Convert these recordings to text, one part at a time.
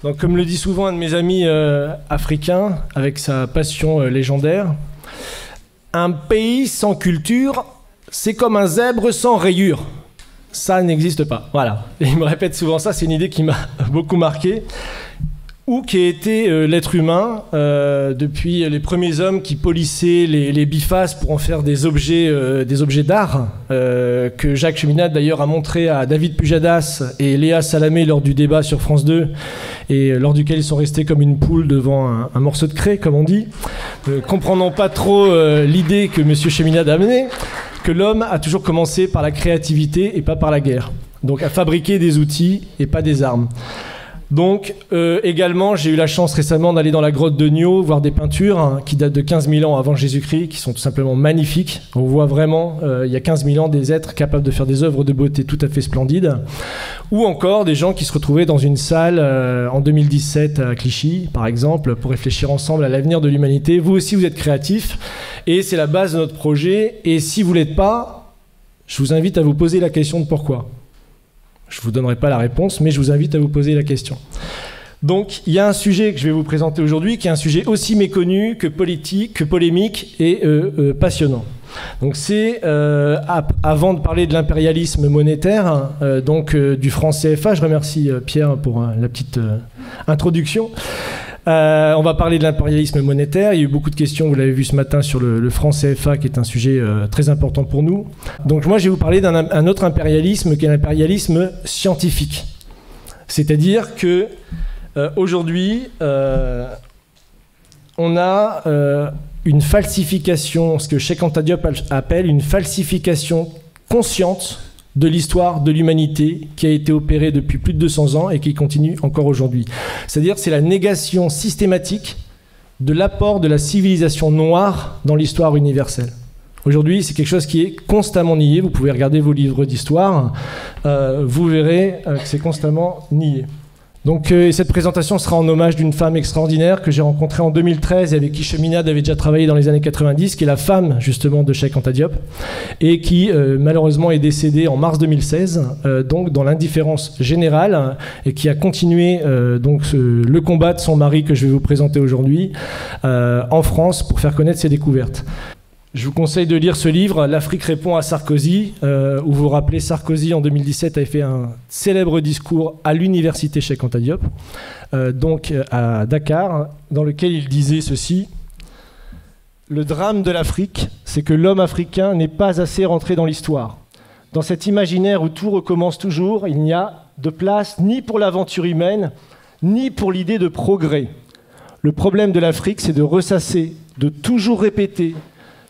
Donc, comme le dit souvent un de mes amis africains, avec sa passion légendaire, un pays sans culture, c'est comme un zèbre sans rayures. Ça n'existe pas. Voilà. Et il me répète souvent ça, c'est une idée qui m'a beaucoup marqué. Où qu'ait été l'être humain depuis les premiers hommes qui polissaient les bifaces pour en faire des objets d'art, que Jacques Cheminade d'ailleurs a montré à David Pujadas et Léa Salamé lors du débat sur France 2, et lors duquel ils sont restés comme une poule devant un morceau de craie, comme on dit, comprenant pas trop l'idée que M. Cheminade a amenée, que l'homme a toujours commencé par la créativité et pas par la guerre. Donc à fabriquer des outils et pas des armes. Donc également, j'ai eu la chance récemment d'aller dans la grotte de Nio, voir des peintures qui datent de 15 000 ans avant Jésus-Christ, qui sont tout simplement magnifiques. On voit vraiment, il y a 15 000 ans, des êtres capables de faire des œuvres de beauté tout à fait splendides. Ou encore des gens qui se retrouvaient dans une salle en 2017 à Clichy, par exemple, pour réfléchir ensemble à l'avenir de l'humanité. Vous aussi, vous êtes créatifs, et c'est la base de notre projet. Et si vous ne l'êtes pas, je vous invite à vous poser la question de pourquoi. Je ne vous donnerai pas la réponse, mais je vous invite à vous poser la question. Donc, il y a un sujet que je vais vous présenter aujourd'hui, qui est un sujet aussi méconnu que politique, que polémique et passionnant. Donc, c'est, avant de parler de l'impérialisme monétaire, du franc CFA, je remercie Pierre pour la petite introduction. On va parler de l'impérialisme monétaire. Il y a eu beaucoup de questions, vous l'avez vu ce matin, sur le franc CFA, qui est un sujet très important pour nous. Donc moi, je vais vous parler d'un autre impérialisme, qui est l'impérialisme scientifique. C'est-à-dire que aujourd'hui, on a une falsification, ce que Cheikh Anta Diop appelle une falsification consciente de l'histoire de l'humanité qui a été opérée depuis plus de 200 ans et qui continue encore aujourd'hui. C'est-à-dire que c'est la négation systématique de l'apport de la civilisation noire dans l'histoire universelle. Aujourd'hui, c'est quelque chose qui est constamment nié. Vous pouvez regarder vos livres d'histoire, vous verrez que c'est constamment nié. Donc cette présentation sera en hommage d'une femme extraordinaire que j'ai rencontrée en 2013 et avec qui Cheminade avait déjà travaillé dans les années 90, qui est la femme justement de Cheikh Anta Diop et qui malheureusement est décédée en mars 2016, donc dans l'indifférence générale, et qui a continué le combat de son mari que je vais vous présenter aujourd'hui en France pour faire connaître ses découvertes. Je vous conseille de lire ce livre, L'Afrique répond à Sarkozy, où vous vous rappelez, Sarkozy en 2017 avait fait un célèbre discours à l'université Cheikh Anta Diop, donc à Dakar, dans lequel il disait ceci: le drame de l'Afrique, c'est que l'homme africain n'est pas assez rentré dans l'histoire. Dans cet imaginaire où tout recommence toujours, il n'y a de place ni pour l'aventure humaine, ni pour l'idée de progrès. Le problème de l'Afrique, c'est de ressasser, de toujours répéter,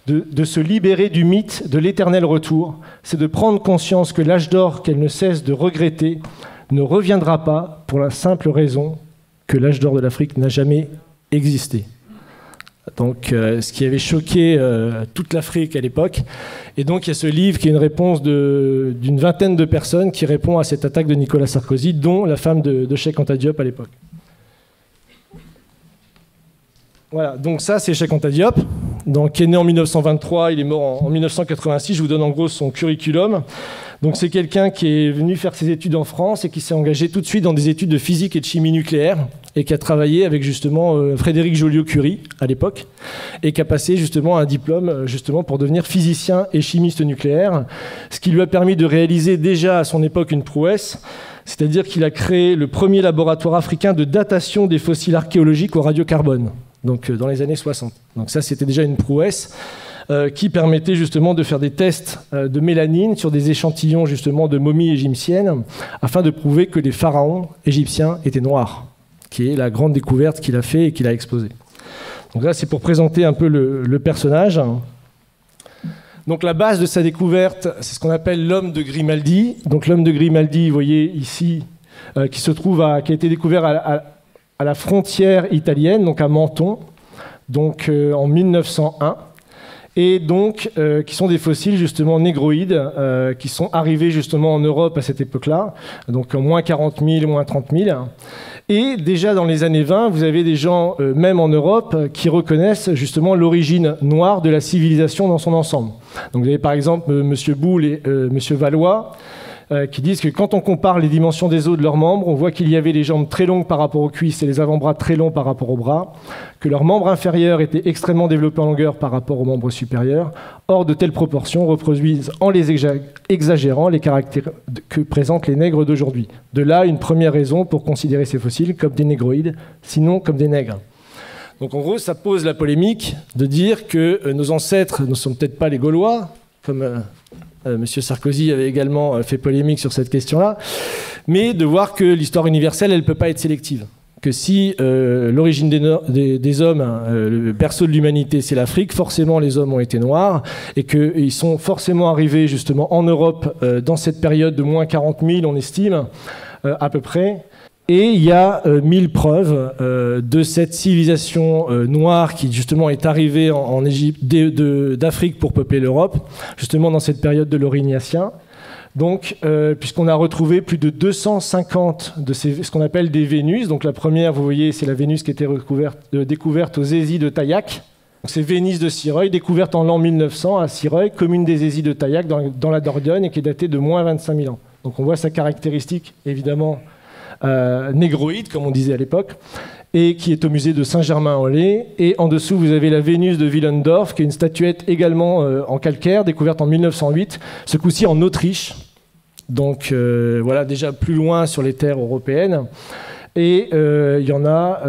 de se libérer du mythe de l'éternel retour, c'est de prendre conscience que l'âge d'or qu'elle ne cesse de regretter ne reviendra pas pour la simple raison que l'âge d'or de l'Afrique n'a jamais existé. Donc, ce qui avait choqué toute l'Afrique à l'époque. Et donc, il y a ce livre qui est une réponse d'une vingtaine de personnes qui répond à cette attaque de Nicolas Sarkozy, dont la femme de Cheikh Anta Diop à l'époque. Voilà, donc ça c'est Cheikh Anta Diop, donc, qui est né en 1923, il est mort en 1986, je vous donne en gros son curriculum. Donc c'est quelqu'un qui est venu faire ses études en France et qui s'est engagé tout de suite dans des études de physique et de chimie nucléaire et qui a travaillé avec justement Frédéric Joliot-Curie à l'époque et qui a passé justement un diplôme justement pour devenir physicien et chimiste nucléaire, ce qui lui a permis de réaliser déjà à son époque une prouesse. C'est-à-dire qu'il a créé le premier laboratoire africain de datation des fossiles archéologiques au radiocarbone, donc dans les années 60. Donc ça, c'était déjà une prouesse qui permettait justement de faire des tests de mélanine sur des échantillons justement de momies égyptiennes afin de prouver que les pharaons égyptiens étaient noirs, qui est la grande découverte qu'il a fait et qu'il a exposée. Donc là, c'est pour présenter un peu le personnage. Donc la base de sa découverte, c'est ce qu'on appelle l'homme de Grimaldi. Donc l'homme de Grimaldi, vous voyez ici, qui a été découvert à la frontière italienne, donc à Menton, donc en 1901. Et donc qui sont des fossiles justement négroïdes qui sont arrivés justement en Europe à cette époque-là, donc en moins 40 000, moins 30 000. Et déjà dans les années 20, vous avez des gens, même en Europe, qui reconnaissent justement l'origine noire de la civilisation dans son ensemble. Donc vous avez par exemple M. Boulle et M. Valois, qui disent que quand on compare les dimensions des os de leurs membres, on voit qu'il y avait les jambes très longues par rapport aux cuisses et les avant-bras très longs par rapport aux bras, que leurs membres inférieurs étaient extrêmement développés en longueur par rapport aux membres supérieurs. Or, de telles proportions reproduisent, en les exagérant, les caractères que présentent les nègres d'aujourd'hui. De là, une première raison pour considérer ces fossiles comme des négroïdes, sinon comme des nègres. Donc en gros, ça pose la polémique de dire que nos ancêtres ne sont peut-être pas les Gaulois, comme M. Sarkozy avait également fait polémique sur cette question-là, mais de voir que l'histoire universelle, elle ne peut pas être sélective. Que si l'origine des hommes, le berceau de l'humanité, c'est l'Afrique, forcément les hommes ont été noirs, et qu'ils sont forcément arrivés justement en Europe dans cette période de moins 40 000, on estime, à peu près. Et il y a 1000 preuves de cette civilisation noire qui justement est arrivée en Égypte d'Afrique pour peupler l'Europe, justement dans cette période de l'Aurignaciens. Donc, puisqu'on a retrouvé plus de 250 de ce qu'on appelle des Vénus. Donc la première, vous voyez, c'est la Vénus qui était découverte aux Hésies de Taillac. C'est Vénus de Sireuil, découverte en l'an 1900 à Sireuil, commune des Hésies de Taillac dans la Dordogne, et qui est datée de moins 25 000 ans. Donc on voit sa caractéristique, évidemment, négroïde, comme on disait à l'époque, et qui est au musée de Saint-Germain-en-Laye. Et en dessous, vous avez la Vénus de Willendorf, qui est une statuette également en calcaire, découverte en 1908, ce coup-ci en Autriche. Donc voilà, déjà plus loin sur les terres européennes. Et il y en a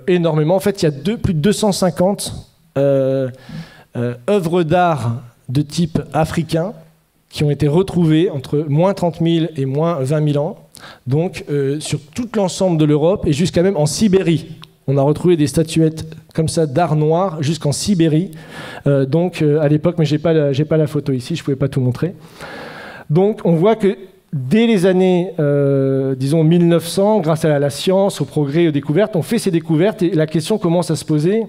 énormément. En fait, il y a plus de 250 œuvres d'art de type africain qui ont été retrouvées entre moins 30 000 et moins 20 000 ans. Donc sur tout l'ensemble de l'Europe et jusqu'à même en Sibérie. On a retrouvé des statuettes comme ça d'art noir jusqu'en Sibérie. Donc à l'époque, mais j'ai pas la photo ici, je ne pouvais pas tout montrer. Donc on voit que dès les années, disons 1900, grâce à la science, au progrès, aux découvertes, on fait ces découvertes et la question commence à se poser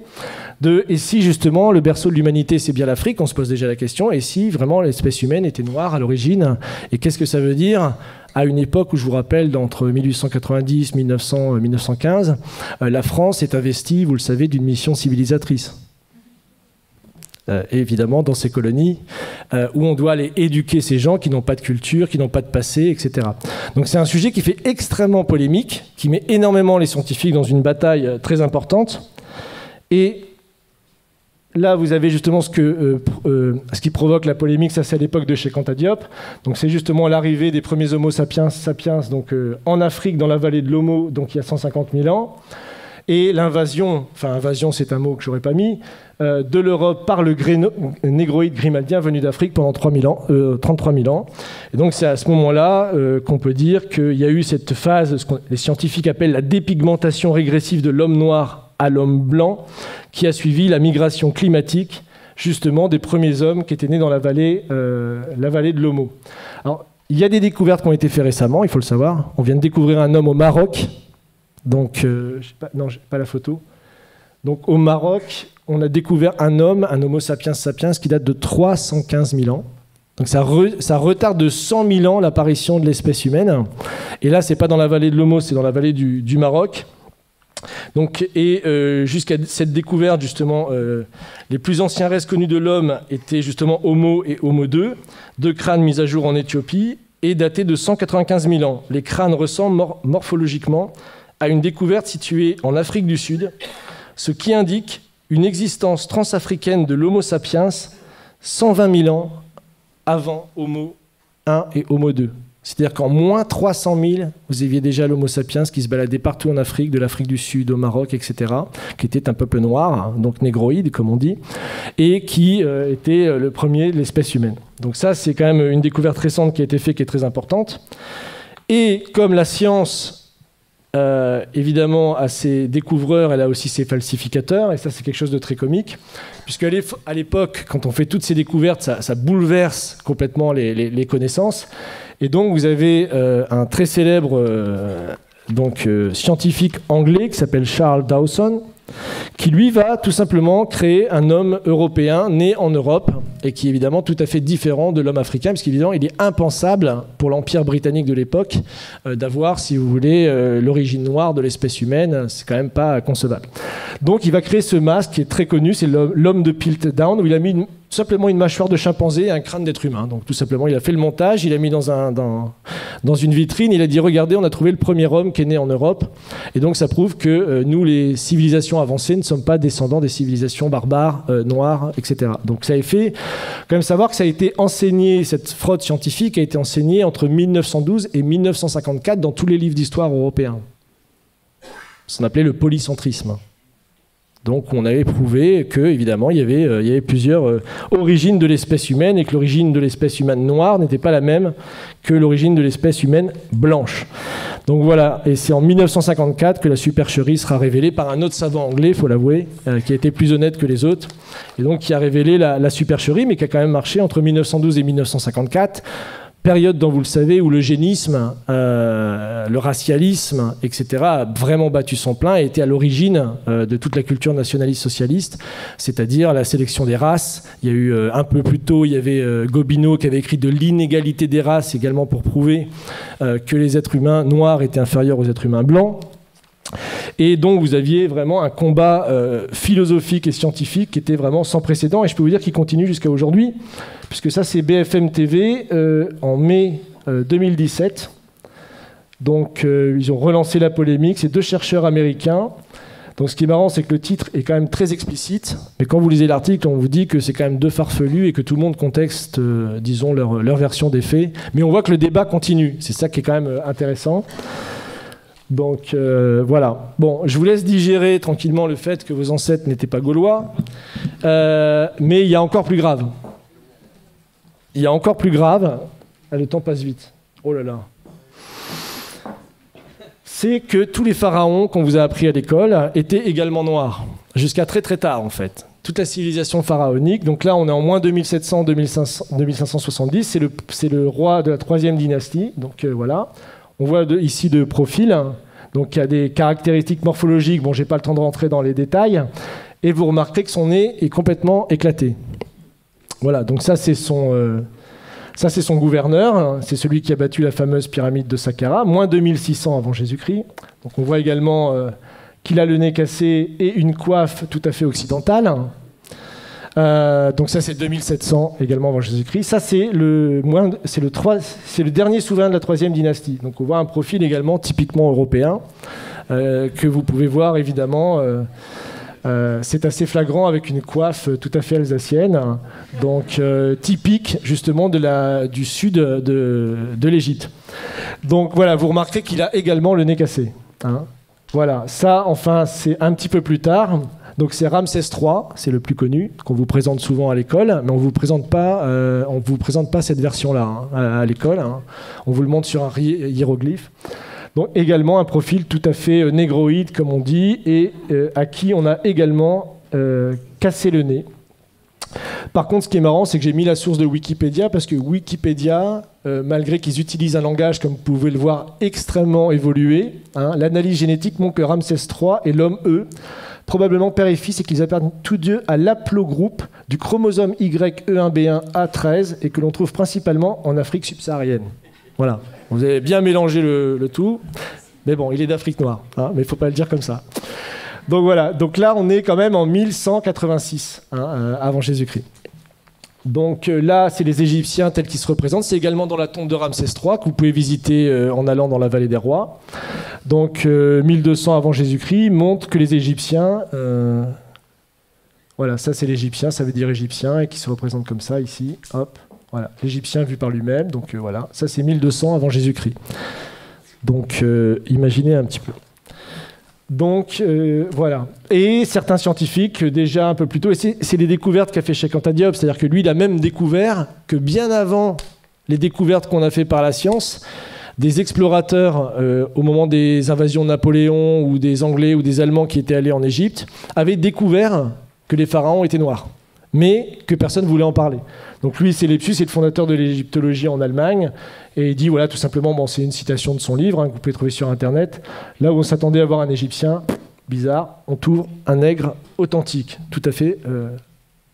et si justement le berceau de l'humanité c'est bien l'Afrique, on se pose déjà la question, et si vraiment l'espèce humaine était noire à l'origine, et qu'est-ce que ça veut dire à une époque où, je vous rappelle, entre 1890, 1900, 1915, la France est investie, vous le savez, d'une mission civilisatrice. Évidemment, dans ces colonies, où on doit aller éduquer ces gens qui n'ont pas de culture, qui n'ont pas de passé, etc. Donc c'est un sujet qui fait extrêmement polémique, qui met énormément les scientifiques dans une bataille très importante. Et là, vous avez justement ce qui provoque la polémique, ça c'est à l'époque de Cheikh Anta Diop. Donc c'est justement l'arrivée des premiers Homo sapiens donc, en Afrique, dans la vallée de l'Omo, donc il y a 150 000 ans. Et l'invasion, enfin invasion c'est un mot que je n'aurais pas mis, de l'Europe par le négroïde grimaldien venu d'Afrique pendant 33 000 ans. Et donc c'est à ce moment-là qu'on peut dire qu'il y a eu cette phase, ce que les scientifiques appellent la dépigmentation régressive de l'homme noir à l'homme blanc, qui a suivi la migration climatique justement des premiers hommes qui étaient nés dans la vallée de l'Omo. Alors il y a des découvertes qui ont été faites récemment, il faut le savoir. On vient de découvrir un homme au Maroc. Donc, non, j'ai pas la photo. Donc, au Maroc, on a découvert un homme, un Homo sapiens sapiens, qui date de 315 000 ans. Donc, ça retarde de 100 000 ans l'apparition de l'espèce humaine. Et là, c'est pas dans la vallée de l'Omo, c'est dans la vallée du Maroc. Donc, jusqu'à cette découverte, justement, les plus anciens restes connus de l'homme étaient justement Homo et Homo II, deux crânes mis à jour en Éthiopie et datés de 195 000 ans. Les crânes ressemblent morphologiquement à une découverte située en Afrique du Sud, ce qui indique une existence transafricaine de l'Homo sapiens 120 000 ans avant Homo 1 et Homo 2. C'est-à-dire qu'en moins 300 000, vous aviez déjà l'Homo sapiens qui se baladait partout en Afrique, de l'Afrique du Sud au Maroc, etc., qui était un peuple noir, donc négroïde, comme on dit, et qui était le premier de l'espèce humaine. Donc ça, c'est quand même une découverte récente qui a été faite, qui est très importante. Et comme la science, évidemment, a ses découvreurs, elle a aussi ses falsificateurs, et ça, c'est quelque chose de très comique, puisqu'à l'époque, quand on fait toutes ces découvertes, ça bouleverse complètement les connaissances. Et donc, vous avez un très célèbre scientifique anglais qui s'appelle Charles Dawson, qui lui va tout simplement créer un homme européen né en Europe et qui est évidemment tout à fait différent de l'homme africain, parce qu'évidemment il est impensable pour l'Empire britannique de l'époque d'avoir, si vous voulez, l'origine noire de l'espèce humaine, c'est quand même pas concevable. Donc il va créer ce masque qui est très connu, c'est l'homme de Piltdown, où il a mis tout simplement une mâchoire de chimpanzé et un crâne d'être humain. Donc tout simplement, il a fait le montage, il a mis dans une vitrine, il a dit regardez, on a trouvé le premier homme qui est né en Europe. Et donc ça prouve que nous, les civilisations avancées, ne sommes pas descendants des civilisations barbares, noires, etc. Donc ça a fait quand même savoir que ça a été enseigné, cette fraude scientifique a été enseignée entre 1912 et 1954 dans tous les livres d'histoire européens. On appelait le polycentrisme. Donc on avait prouvé que, évidemment, il y avait plusieurs origines de l'espèce humaine et que l'origine de l'espèce humaine noire n'était pas la même que l'origine de l'espèce humaine blanche. Donc voilà, et c'est en 1954 que la supercherie sera révélée par un autre savant anglais, il faut l'avouer, qui a été plus honnête que les autres, et donc qui a révélé la supercherie, mais qui a quand même marché entre 1912 et 1954. Période dont vous le savez où l'eugénisme, le racialisme, etc. a vraiment battu son plein et était à l'origine de toute la culture nationaliste socialiste, c'est-à-dire la sélection des races. Il y a eu un peu plus tôt, il y avait Gobineau qui avait écrit de l'inégalité des races également pour prouver que les êtres humains noirs étaient inférieurs aux êtres humains blancs. Et donc vous aviez vraiment un combat philosophique et scientifique qui était vraiment sans précédent, et je peux vous dire qu'il continue jusqu'à aujourd'hui, puisque ça c'est BFM TV en mai 2017. Donc ils ont relancé la polémique, c'est 2 chercheurs américains. Donc ce qui est marrant, c'est que le titre est quand même très explicite, mais quand vous lisez l'article, on vous dit que c'est quand même 2 farfelus et que tout le monde contexte, disons, leur version des faits. Mais on voit que le débat continue, c'est ça qui est quand même intéressant. Donc voilà. Bon, je vous laisse digérer tranquillement le fait que vos ancêtres n'étaient pas gaulois, mais il y a encore plus grave. Il y a encore plus grave. Ah, le temps passe vite. Oh là là. C'est que tous les pharaons qu'on vous a appris à l'école étaient également noirs, jusqu'à très très tard en fait. Toute la civilisation pharaonique. Donc là, on est en moins 2570. C'est le roi de la 3e dynastie. Donc voilà. On voit ici de profil, donc il y a des caractéristiques morphologiques, bon j'ai pas le temps de rentrer dans les détails, et vous remarquerez que son nez est complètement éclaté. Voilà, donc ça c'est son gouverneur, c'est celui qui a battu la fameuse pyramide de Saqqara, moins 2600 avant Jésus-Christ. Donc on voit également qu'il a le nez cassé et une coiffe tout à fait occidentale. Donc ça c'est 2700 également avant Jésus-Christ. Ça c'est le dernier souverain de la 3e dynastie. Donc on voit un profil également typiquement européen que vous pouvez voir évidemment. C'est assez flagrant avec une coiffe tout à fait alsacienne, donc typique justement du sud de l'Égypte. Donc voilà, vous remarquerez qu'il a également le nez cassé. Hein. Voilà, ça enfin c'est un petit peu plus tard. Donc c'est Ramsès III, c'est le plus connu, qu'on vous présente souvent à l'école, mais on ne vous présente pas cette version-là à l'école. Hein. On vous le montre sur un hiéroglyphe. Donc également un profil tout à fait négroïde, comme on dit, et à qui on a également cassé le nez. Par contre, ce qui est marrant, c'est que j'ai mis la source de Wikipédia, parce que Wikipédia, malgré qu'ils utilisent un langage, comme vous pouvez le voir, extrêmement évolué, hein, l'analyse génétique montre que Ramsès III est l'homme E, probablement père et fils, et qu'ils appartiennent tous deux à l'aplogroupe du chromosome YE1B1A13 et que l'on trouve principalement en Afrique subsaharienne. Voilà, vous avez bien mélangé le tout, mais bon, il est d'Afrique noire, hein, mais il ne faut pas le dire comme ça. Donc voilà, donc là on est quand même en 1186 hein, avant Jésus-Christ. Donc là, c'est les Égyptiens tels qu'ils se représentent. C'est également dans la tombe de Ramsès III que vous pouvez visiter en allant dans la vallée des rois. Donc 1200 avant Jésus-Christ montre que les Égyptiens, voilà, ça c'est l'Égyptien, ça veut dire Égyptien, et qui se représente comme ça ici. Hop, voilà, l'Égyptien vu par lui-même. Donc voilà, ça c'est 1200 avant Jésus-Christ. Donc imaginez un petit peu. Donc voilà. Et certains scientifiques, déjà un peu plus tôt, et c'est les découvertes qu'a fait Cheikh Anta Diop, c'est-à-dire que lui, il a même découvert que bien avant les découvertes qu'on a fait par la science, des explorateurs, au moment des invasions de Napoléon, ou des Anglais ou des Allemands qui étaient allés en Égypte, avaient découvert que les pharaons étaient noirs, mais que personne ne voulait en parler. Donc lui, c'est Lepsius, c'est le fondateur de l'égyptologie en Allemagne, et il dit, voilà, tout simplement, bon, c'est une citation de son livre, hein, que vous pouvez trouver sur Internet, là où on s'attendait à voir un Égyptien, bizarre, on trouve un nègre authentique, tout à fait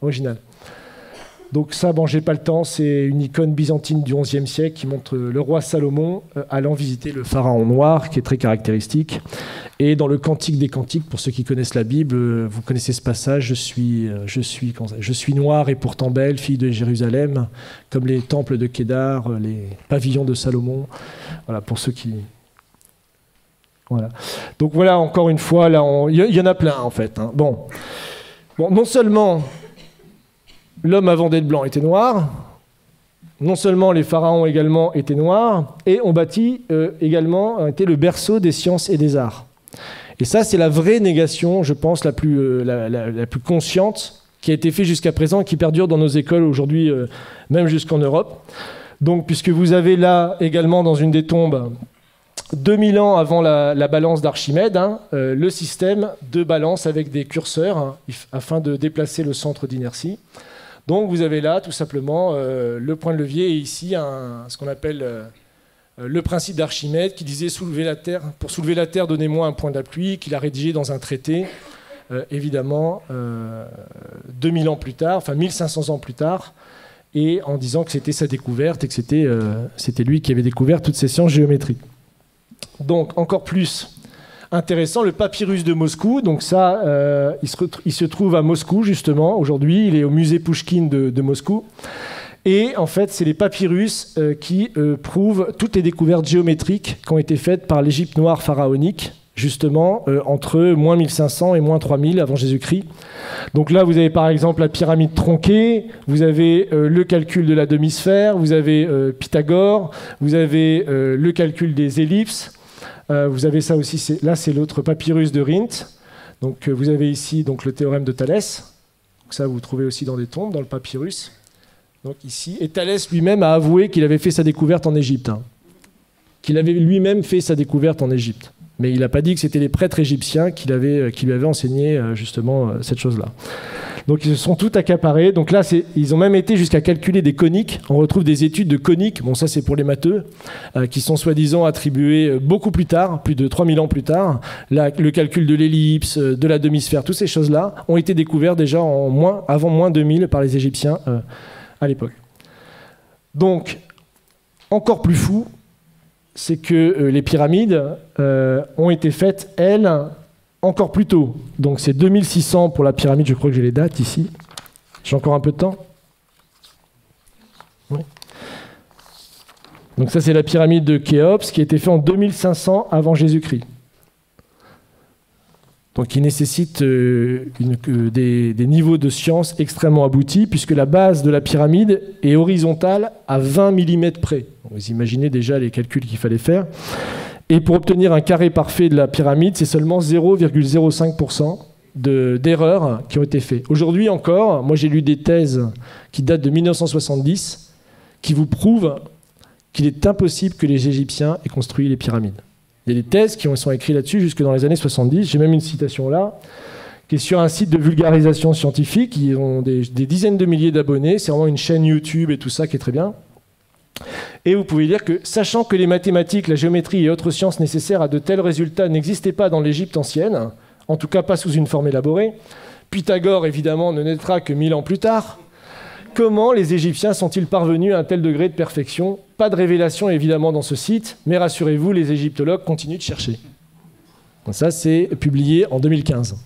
original. Donc ça, bon, j'ai pas le temps, c'est une icône byzantine du XIe siècle qui montre le roi Salomon allant visiter le pharaon noir, qui est très caractéristique. Et dans le Cantique des Cantiques, pour ceux qui connaissent la Bible, vous connaissez ce passage, je suis noire et pourtant belle, fille de Jérusalem, comme les temples de Kédar, les pavillons de Salomon. Voilà, pour ceux qui... Voilà. Donc voilà, encore une fois, là, il y en a plein en fait. Hein. Bon, non seulement l'homme avant d'être blanc était noir, non seulement les pharaons également étaient noirs, et on bâtit également était le berceau des sciences et des arts. Et ça, c'est la vraie négation, je pense, la plus consciente qui a été faite jusqu'à présent et qui perdure dans nos écoles aujourd'hui, même jusqu'en Europe. Donc, puisque vous avez là également dans une des tombes, 2000 ans avant la balance d'Archimède, hein, le système de balance avec des curseurs hein, afin de déplacer le centre d'inertie. Donc vous avez là tout simplement le point de levier et ici ce qu'on appelle le principe d'Archimède qui disait pour soulever la terre, donnez-moi un point d'appui, qu'il a rédigé dans un traité, évidemment 2000 ans plus tard, enfin 1500 ans plus tard, et en disant que c'était sa découverte et que c'était lui qui avait découvert toutes ces sciences géométriques. Donc encore plus intéressant, le papyrus de Moscou. Donc ça, il se trouve à Moscou justement aujourd'hui. Il est au musée Pouchkine de Moscou. Et en fait, c'est les papyrus qui prouvent toutes les découvertes géométriques qui ont été faites par l'Égypte noire pharaonique, justement entre moins 1500 et moins 3000 avant Jésus-Christ. Donc là, vous avez par exemple la pyramide tronquée, vous avez le calcul de la demi-sphère, vous avez Pythagore, vous avez le calcul des ellipses. Vous avez ça aussi, là c'est l'autre papyrus de Rhind. Donc vous avez ici donc, le théorème de Thalès. Donc, ça vous trouvez aussi dans des tombes, dans le papyrus. Donc ici, et Thalès lui-même a avoué qu'il avait fait sa découverte en Égypte. Hein. Qu'il avait lui-même fait sa découverte en Égypte. Mais il n'a pas dit que c'était les prêtres égyptiens qui lui avaient enseigné justement cette chose-là. Donc ils se sont tout accaparés. Donc là, ils ont même été jusqu'à calculer des coniques. On retrouve des études de coniques, bon ça c'est pour les matheux, qui sont soi-disant attribuées beaucoup plus tard, plus de 3000 ans plus tard. Le calcul de l'ellipse, de la demi-sphère, toutes ces choses-là ont été découvertes déjà avant moins 2000 par les Égyptiens à l'époque. Donc, encore plus fou, c'est que les pyramides ont été faites, elles, encore plus tôt. Donc c'est 2600 pour la pyramide, je crois que j'ai les dates ici. J'ai encore un peu de temps. Oui. Donc ça c'est la pyramide de Khéops qui a été faite en 2500 avant Jésus-Christ. Donc qui nécessite des niveaux de science extrêmement aboutis puisque la base de la pyramide est horizontale à 20 mm près. Vous imaginez déjà les calculs qu'il fallait faire. Et pour obtenir un carré parfait de la pyramide, c'est seulement 0,05% d'erreurs qui ont été faites. Aujourd'hui encore, moi j'ai lu des thèses qui datent de 1970 qui vous prouvent qu'il est impossible que les Égyptiens aient construit les pyramides. Il y a des thèses qui sont écrites là-dessus jusque dans les années 70. J'ai même une citation là, qui est sur un site de vulgarisation scientifique. Ils ont des dizaines de milliers d'abonnés. C'est vraiment une chaîne YouTube et tout ça qui est très bien. Et vous pouvez lire que, sachant que les mathématiques, la géométrie et autres sciences nécessaires à de tels résultats n'existaient pas dans l'Égypte ancienne, en tout cas pas sous une forme élaborée, Pythagore évidemment ne naîtra que 1000 ans plus tard, comment les Égyptiens sont-ils parvenus à un tel degré de perfection? Pas de révélation évidemment dans ce site, mais rassurez-vous, les égyptologues continuent de chercher. Donc ça c'est publié en 2015.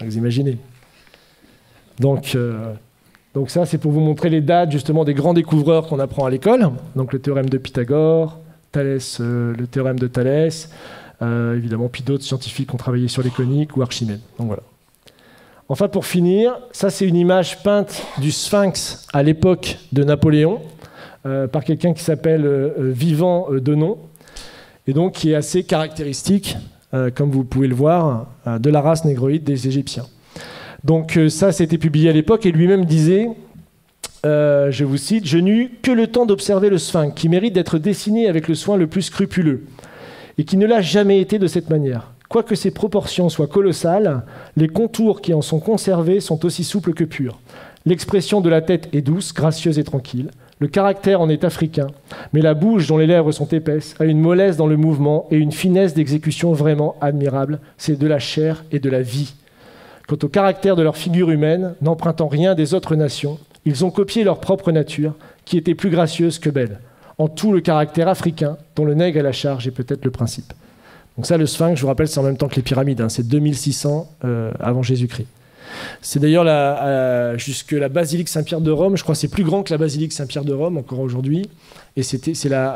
Vous imaginez. Donc ça, c'est pour vous montrer les dates justement des grands découvreurs qu'on apprend à l'école. Donc le théorème de Pythagore, Thalès, le théorème de Thalès, évidemment, puis d'autres scientifiques qui ont travaillé sur les coniques ou Archimède. Donc voilà. Enfin, pour finir, ça c'est une image peinte du Sphinx à l'époque de Napoléon par quelqu'un qui s'appelle Vivant Denon, et donc qui est assez caractéristique, comme vous pouvez le voir, de la race négroïde des Égyptiens. Donc ça, c'était publié à l'époque, et lui-même disait, je vous cite, « Je n'eus que le temps d'observer le Sphinx, qui mérite d'être dessiné avec le soin le plus scrupuleux, et qui ne l'a jamais été de cette manière. Quoique ses proportions soient colossales, les contours qui en sont conservés sont aussi souples que purs. L'expression de la tête est douce, gracieuse et tranquille. Le caractère en est africain, mais la bouche dont les lèvres sont épaisses a une mollesse dans le mouvement et une finesse d'exécution vraiment admirable. C'est de la chair et de la vie. Quant au caractère de leur figure humaine, n'empruntant rien des autres nations, ils ont copié leur propre nature, qui était plus gracieuse que belle. En tout, le caractère africain, dont le nègre à la charge est peut-être le principe. Donc ça, le Sphinx, je vous rappelle, c'est en même temps que les pyramides, hein, c'est 2600 avant Jésus-Christ. C'est d'ailleurs jusque la basilique Saint-Pierre de Rome, je crois que c'est plus grand que la basilique Saint-Pierre de Rome encore aujourd'hui, et c'est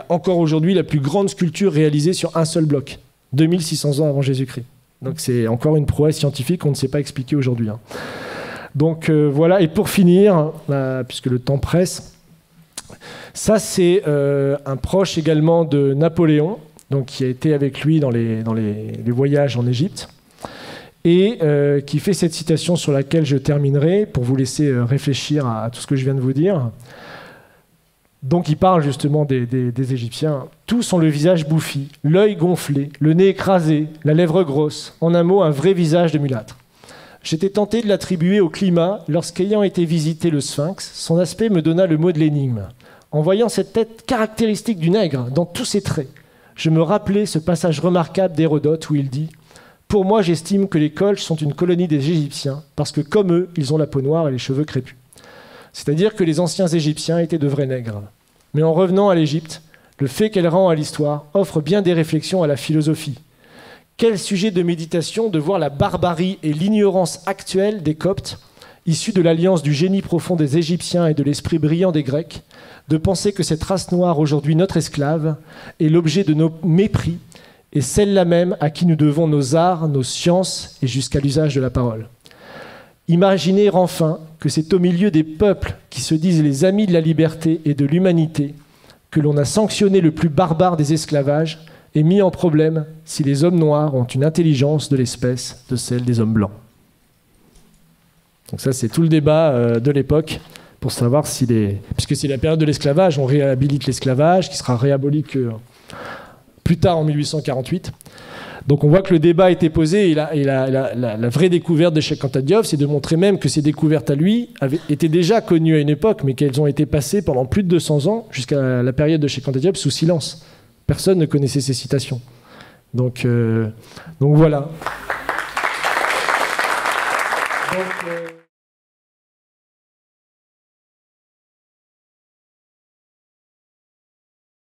encore aujourd'hui la plus grande sculpture réalisée sur un seul bloc, 2600 ans avant Jésus-Christ. Donc c'est encore une prouesse scientifique qu'on ne sait pas expliquer aujourd'hui. Hein. Donc voilà, et pour finir, puisque le temps presse, ça c'est un proche également de Napoléon, donc qui a été avec lui dans les voyages en Égypte, et qui fait cette citation sur laquelle je terminerai pour vous laisser réfléchir à tout ce que je viens de vous dire. Donc il parle justement des Égyptiens. Tous ont le visage bouffi, l'œil gonflé, le nez écrasé, la lèvre grosse, en un mot un vrai visage de mulâtre. J'étais tenté de l'attribuer au climat lorsqu'ayant été visiter le Sphinx, son aspect me donna le mot de l'énigme. En voyant cette tête caractéristique du nègre dans tous ses traits, je me rappelais ce passage remarquable d'Hérodote où il dit « Pour moi, j'estime que les Colches sont une colonie des Égyptiens parce que, comme eux, ils ont la peau noire et les cheveux crépus. » C'est-à-dire que les anciens Égyptiens étaient de vrais nègres. Mais en revenant à l'Égypte, le fait qu'elle rend à l'histoire offre bien des réflexions à la philosophie. Quel sujet de méditation de voir la barbarie et l'ignorance actuelle des Coptes, issus de l'alliance du génie profond des Égyptiens et de l'esprit brillant des Grecs, de penser que cette race noire, aujourd'hui notre esclave, est l'objet de nos mépris et celle-là même à qui nous devons nos arts, nos sciences et jusqu'à l'usage de la parole. Imaginez enfin que c'est au milieu des peuples qui se disent les amis de la liberté et de l'humanité que l'on a sanctionné le plus barbare des esclavages et mis en problème si les hommes noirs ont une intelligence de l'espèce de celle des hommes blancs. Donc ça, c'est tout le débat de l'époque pour savoir si puisque c'est la période de l'esclavage, on réhabilite l'esclavage qui sera réaboli que plus tard en 1848. Donc on voit que le débat a été posé et la vraie découverte de Cheikh Anta Diop, c'est de montrer même que ces découvertes à lui étaient déjà connues à une époque, mais qu'elles ont été passées pendant plus de 200 ans, jusqu'à la période de Cheikh Anta Diop, sous silence. Personne ne connaissait ces citations. Donc voilà.